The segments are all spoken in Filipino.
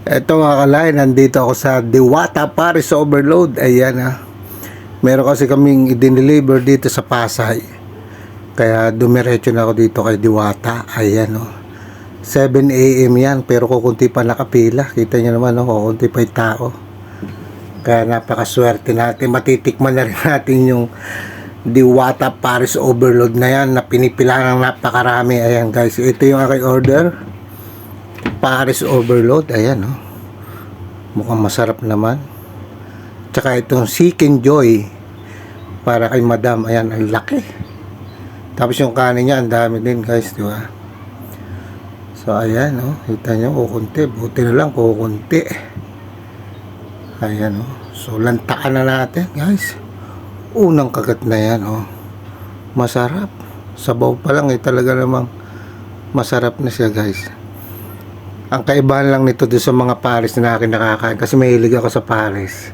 Eto mga kalahin, nandito ako sa Diwata Paris Overload. Ayan meron kasi kaming i-deliver dito sa Pasay. Kaya dumiretso na ako dito kay Diwata. Ayan 7 AM yan, pero kukunti pa nakapila. Kita nyo naman kukunti pa yung tao. Kaya napakaswerte natin. Matitikman na rin natin yung Diwata Paris Overload na yan na pinipila ng napakarami. Ayan guys, ito yung aking order, Paris Overload. Ayan mukhang masarap naman. Tsaka itong Chicken Joy para kay Madam. Ayan, ang laki. Tapos yung kanin niya ang dami din guys, di ba? So ayan kita nyo, kukunti. Buti na lang kukunti. Ayan so lantakan na natin guys. Unang kagat na yan masarap. Sabaw pa lang talaga namang masarap na siya guys. Ang kaibahan lang nito doon sa mga Paris na akin nakakain, kasi mahilig ako sa Paris.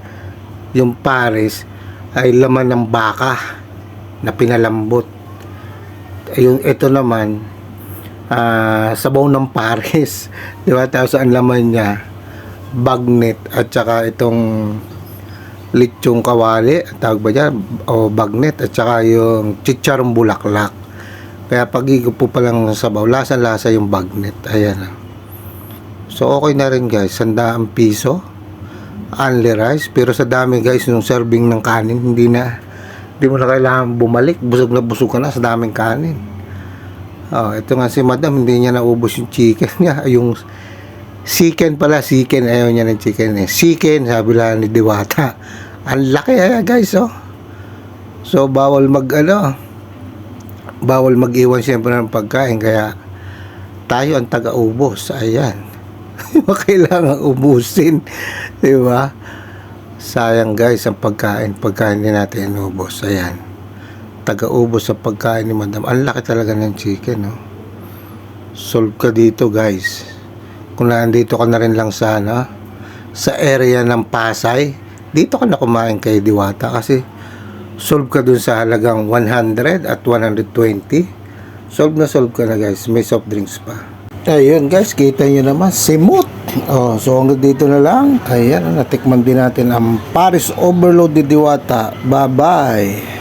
Yung Paris ay laman ng baka na pinalambot. Ito naman sabaw ng Paris. Diba? Tapos ang laman niya bagnet at saka itong lechong kawali, tawag ba dyan? O bagnet, at saka yung chicharong bulaklak. Kaya pag-igop po palang sabaw, lasa-lasa yung bagnet. Ayan so okay na rin guys, 100 piso only rice. Pero sa dami guys nung serving ng kanin, hindi mo na kailangan bumalik. Busog na busog ka na sa daming kanin. Ito nga si Madam, hindi niya naubos yung chicken niya. Yung chicken pala, chicken, ayaw niya ng chicken chicken, sabi lang ni Diwata. Ang laki guys so bawal mag-iwan siyempre ng pagkain, kaya tayo ang taga-ubos. Ayan kailangan ubusin, di ba? Sayang guys ang pagkain din natin inubos. Ayan, taga-ubos sa pagkain ni Madam. Ang laki talaga ng chicken solve ka dito guys. Kung nandito ka na rin lang sa area ng Pasay, dito ka na kumain kay Diwata, kasi solve ka dun sa halagang 100 at 120. Solve ka na guys. May soft drinks pa. Ayun guys, kita nyo naman simot. So hanggang dito na lang. Ayan, natikman din natin ang Paris Overload ni Diwata. Bye bye.